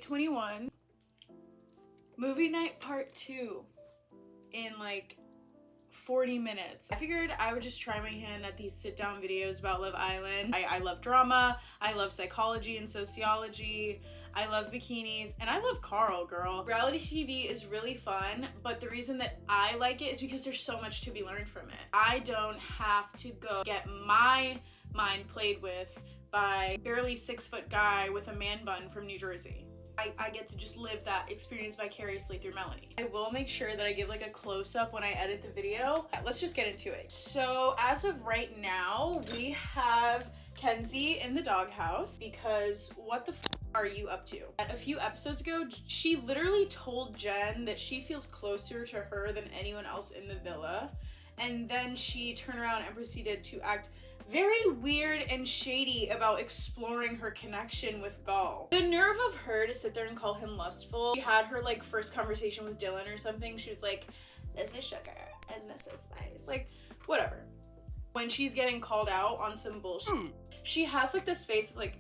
8:21. Movie night part 2 in like 40 minutes. I figured I would just try my hand at these sit-down videos about Love Island. I love drama, I love psychology and sociology, I love bikinis, and I love Carl, girl. Reality TV is really fun, but the reason that I like it is because there's so much to be learned from it. I don't have to go get my mind played with by barely 6-foot guy with a man bun from New Jersey. I get to just live that experience vicariously through Melanie. I will make sure that I give like a close-up when I edit the video. Let's just get into it. So as of right now, we have Kenzie in the doghouse because what the f are you up to? A few episodes ago, she literally told Jen that she feels closer to her than anyone else in the villa. And then she turned around and proceeded to act very weird and shady about exploring her connection with Gal. The nerve of her to sit there and call him lustful. She had her like first conversation with Dylan or something. She was like, this is sugar and this is spice. Like, whatever. When she's getting called out on some bullshit, she has like this face of like,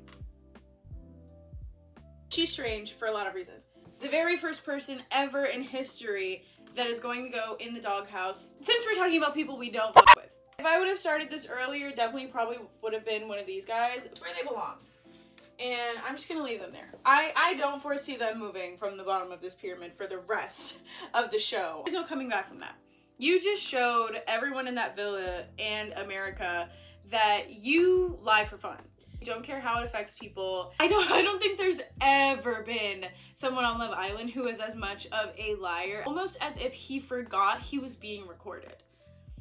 she's strange for a lot of reasons. The very first person ever in history that is going to go in the doghouse, since we're talking about people we don't fuck with. If I would have started this earlier, definitely probably would have been one of these guys. It's where they belong. And I'm just gonna leave them there. I don't foresee them moving from the bottom of this pyramid for the rest of the show. There's no coming back from that. You just showed everyone in that villa and America that you lie for fun. You don't care how it affects people. I don't think there's ever been someone on Love Island who is as much of a liar, almost as if he forgot he was being recorded.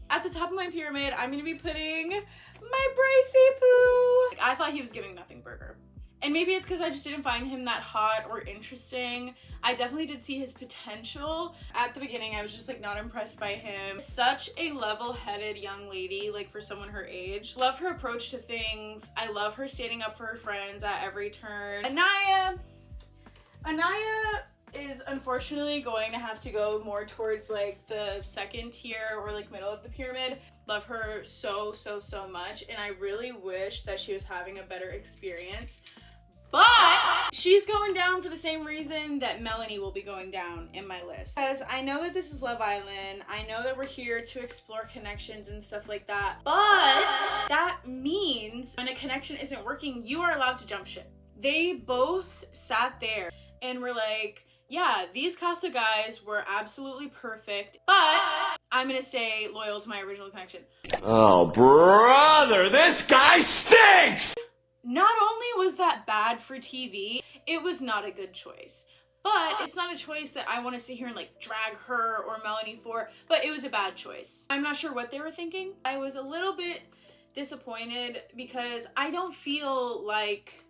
At the top of my pyramid, I'm gonna be putting my Brycey Poo. I thought he was giving nothing burger. And maybe it's because I just didn't find him that hot or interesting. I definitely did see his potential. At the beginning, I was just like not impressed by him. Such a level-headed young lady, like for someone her age. Love her approach to things. I love her standing up for her friends at every turn. Anaya is unfortunately going to have to go more towards like the second tier or like middle of the pyramid. Love her so much, and I really wish that she was having a better experience. But she's going down for the same reason that Melanie will be going down in my list. Because I know that this is Love Island. I know that we're here to explore connections and stuff like that. But that means when a connection isn't working, you are allowed to jump ship. They both sat there and were like, yeah, these Casa guys were absolutely perfect, but I'm gonna stay loyal to my original connection. Oh, brother, this guy stinks! Not only was that bad for TV, it was not a good choice. But it's not a choice that I want to sit here and like drag her or Melanie for, but it was a bad choice. I'm not sure what they were thinking. I was a little bit disappointed because I don't feel like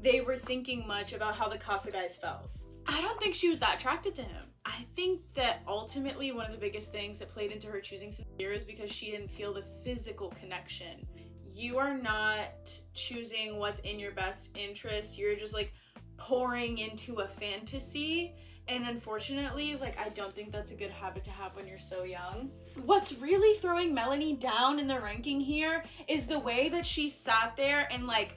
they were thinking much about how the Casa guys felt. I don't think she was that attracted to him. I think that ultimately one of the biggest things that played into her choosing Sincere is because she didn't feel the physical connection. You are not choosing what's in your best interest. You're just like pouring into a fantasy. And unfortunately, like, I don't think that's a good habit to have when you're so young. What's really throwing Melanie down in the ranking here is the way that she sat there and like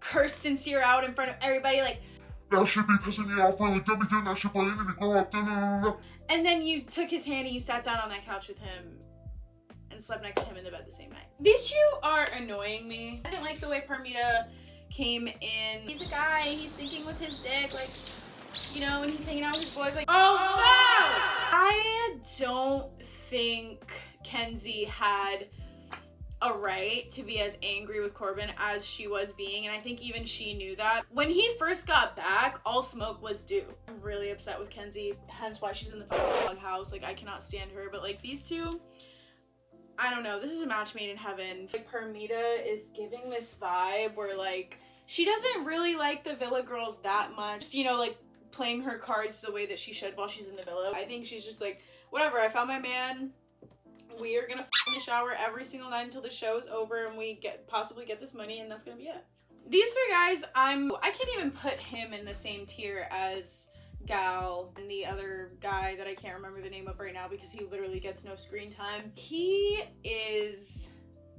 cursed Sincere out in front of everybody, like, that should be pissing me off, really. Don't be doing that shit, but you need to grow up. And then you took his hand and you sat down on that couch with him and slept next to him in the bed the same night. These two are annoying me. I didn't like the way Parmita came in. He's a guy, he's thinking with his dick, like, you know, when he's hanging out with his boys, like, oh no! I don't think Kenzie had a right to be as angry with Corbin as she was being, and I think even she knew that. When he first got back, all smoke was due. I'm really upset with Kenzie, hence why she's in the fucking house. Like, I cannot stand her, but like these two, I don't know, this is a match made in heaven. Like, Parmita is giving this vibe where like she doesn't really like the villa girls that much, you know, like playing her cards the way that she should while she's in the villa. I think she's just like, whatever, I found my man. We are gonna in the shower every single night until the show's over and we possibly get this money, and that's gonna be it. These three guys, I can't even put him in the same tier as Gal and the other guy that I can't remember the name of right now because he literally gets no screen time. He is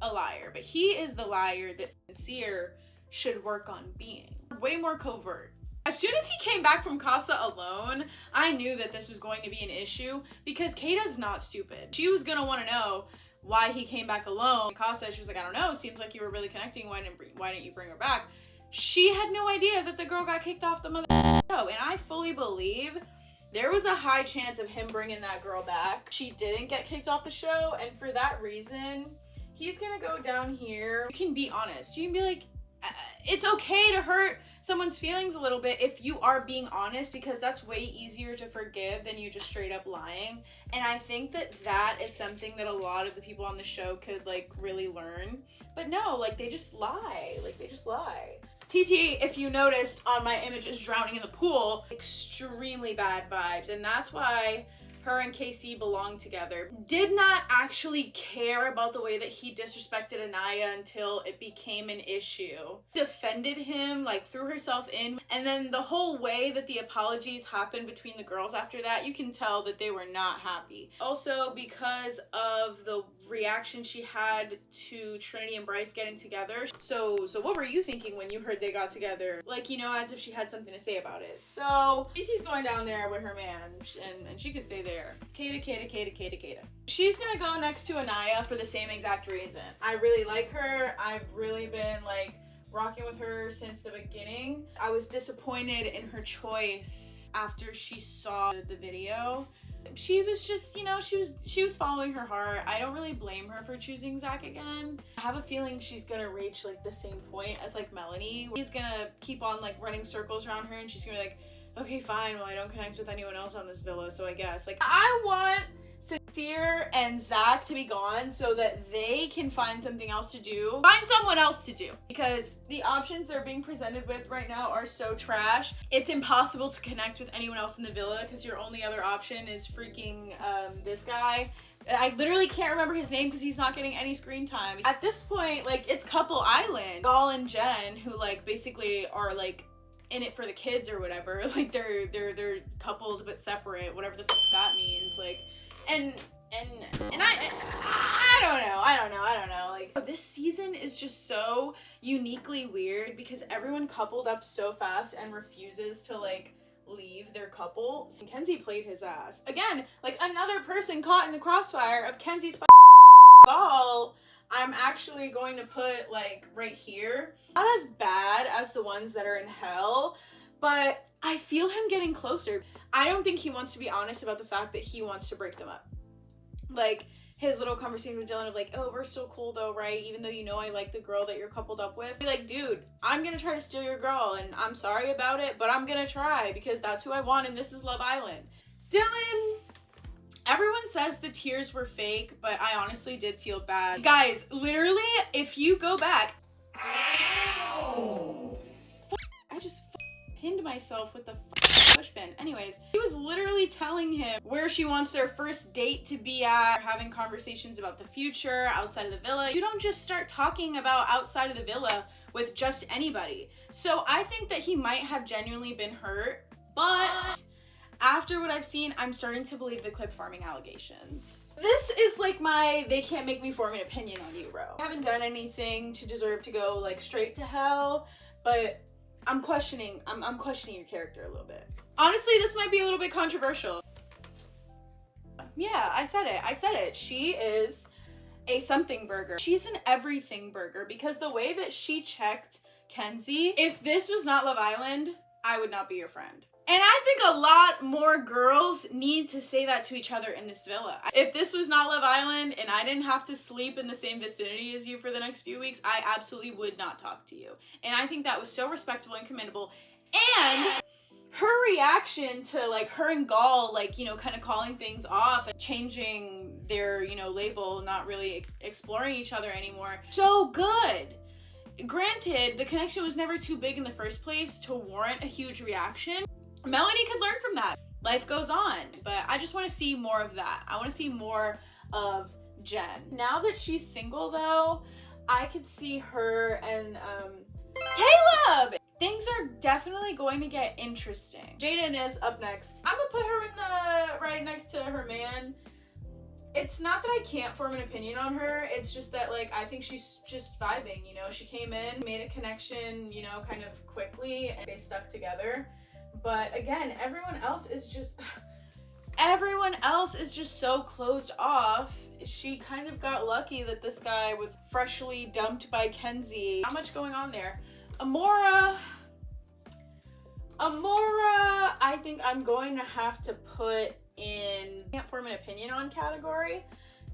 a liar, but he is the liar that Sincere should work on being. Way more covert. As soon as he came back from Casa alone, I knew that this was going to be an issue because Kata's not stupid. She was gonna want to know why he came back alone. Casa, she was like, I don't know, seems like you were really connecting. Why didn't you bring her back? She had no idea that the girl got kicked off the mother show, and I fully believe there was a high chance of him bringing that girl back. She didn't get kicked off the show, and for that reason, he's gonna go down here. You can be honest. You can be like, it's okay to hurt someone's feelings a little bit if you are being honest, because that's way easier to forgive than you just straight up lying. And I think that is something that a lot of the people on the show could like really learn. But no, like they just lie. TT, if you noticed on my images drowning in the pool, extremely bad vibes, and that's why her and Casey belong together. Did not actually care about the way that he disrespected Anaya until it became an issue. Defended him, like threw herself in, and then the whole way that the apologies happened between the girls after that, you can tell that they were not happy. Also, because of the reaction she had to Trinity and Bryce getting together. So what were you thinking when you heard they got together? Like, you know, as if she had something to say about it. So, BT's going down there with her man, and she could stay there. Kata. She's gonna go next to Anaya for the same exact reason. I really like her. I've really been like rocking with her since the beginning. I was disappointed in her choice after she saw the video. She was just, you know, she was following her heart. I don't really blame her for choosing Zach again. I have a feeling she's gonna reach like the same point as like Melanie. He's gonna keep on like running circles around her, and she's gonna be like, okay, fine, well, I don't connect with anyone else on this villa, so I guess. Like, I want Sincere and Zach to be gone so that they can find something else to do. Find someone else to do. Because the options they're being presented with right now are so trash. It's impossible to connect with anyone else in the villa because your only other option is freaking this guy. I literally can't remember his name because he's not getting any screen time. At this point, like, it's Couple Island. Gal and Jen, who, like, basically are, like, in it for the kids or whatever, like they're coupled but separate, whatever the fuck that means, like, and I don't know, like, this season is just so uniquely weird because everyone coupled up so fast and refuses to like leave their couple. So Kenzie played his ass again, like another person caught in the crossfire of Kenzie's ball. I'm actually going to put, like, right here. Not as bad as the ones that are in hell, but I feel him getting closer. I don't think he wants to be honest about the fact that he wants to break them up. Like, his little conversation with Dylan of, like, oh, we're still cool, though, right? Even though you know I like the girl that you're coupled up with. Be like, dude, I'm gonna try to steal your girl, and I'm sorry about it, but I'm gonna try, because that's who I want, and this is Love Island. Dylan... Everyone says the tears were fake, but I honestly did feel bad. Guys, literally, if you go back... I just pinned myself with the pushpin. Anyways, he was literally telling him where she wants their first date to be at, having conversations about the future outside of the villa. You don't just start talking about outside of the villa with just anybody. So I think that he might have genuinely been hurt, but... after what I've seen, I'm starting to believe the clip farming allegations. This is like my they can't make me form an opinion on you, bro. I haven't done anything to deserve to go like straight to hell, but I'm questioning your character a little bit. Honestly, this might be a little bit controversial. Yeah, I said it. She is a something burger. She's an everything burger because the way that she checked Kenzie, if this was not Love Island, I would not be your friend. And I think a lot more girls need to say that to each other in this villa. If this was not Love Island and I didn't have to sleep in the same vicinity as you for the next few weeks, I absolutely would not talk to you. And I think that was so respectable and commendable. And her reaction to, like, her and Gal, like, you know, kind of calling things off, changing their, you know, label, not really exploring each other anymore. So good. Granted, the connection was never too big in the first place to warrant a huge reaction. Melanie could learn from that. Life goes on. But I just want to see more of that. I want to see more of Jen. Now that she's single, though, I could see her and Caleb! Things are definitely going to get interesting. Jaden is up next. I'm gonna put her in the right next to her man. It's not that I can't form an opinion on her, it's just that, like, I think she's just vibing, you know? She came in, made a connection, you know, kind of quickly, and they stuck together. But again, everyone else is just so closed off. She kind of got lucky that this guy was freshly dumped by Kenzie. Not much going on there. Amora, I think I'm going to have to put in can't form an opinion on category,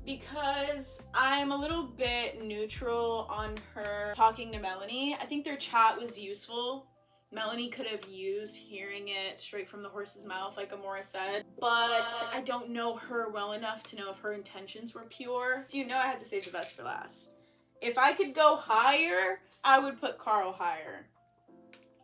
because I'm a little bit neutral on her talking to Melanie. I think their chat was useful. Melanie could have used hearing it straight from the horse's mouth, like Amora said, but I don't know her well enough to know if her intentions were pure. So you know I had to save the best for last. If I could go higher, I would put Carl higher.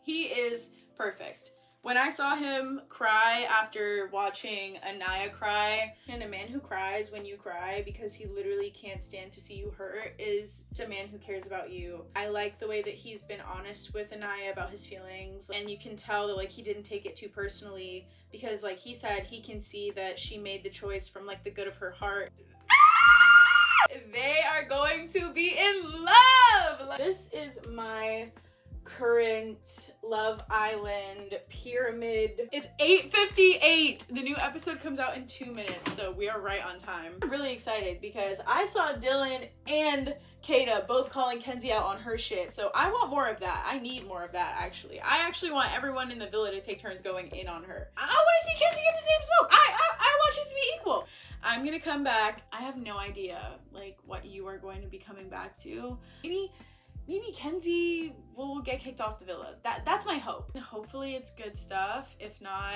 He is perfect. When I saw him cry after watching Anaya cry, and a man who cries when you cry because he literally can't stand to see you hurt is a man who cares about you. I like the way that he's been honest with Anaya about his feelings, and you can tell that, like, he didn't take it too personally, because, like he said, he can see that she made the choice from, like, the good of her heart. They are going to be in love! This is my current Love Island pyramid. It's 8:58. The new episode comes out in 2 minutes, so we are right on time. I'm really excited because I saw Dylan and Kata both calling Kenzie out on her shit, so I want more of that. I need more of that, actually. I actually want everyone in the villa to take turns going in on her. I want to see Kenzie get the same smoke. I want you to be equal. I'm gonna come back. I have no idea, like, what you are going to be coming back to. Maybe Kenzie will get kicked off the villa. That's my hope. Hopefully it's good stuff. If not,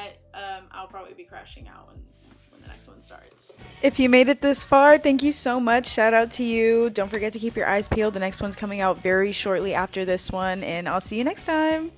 I'll probably be crashing out when the next one starts. If you made it this far, thank you so much. Shout out to you. Don't forget to keep your eyes peeled. The next one's coming out very shortly after this one, and I'll see you next time.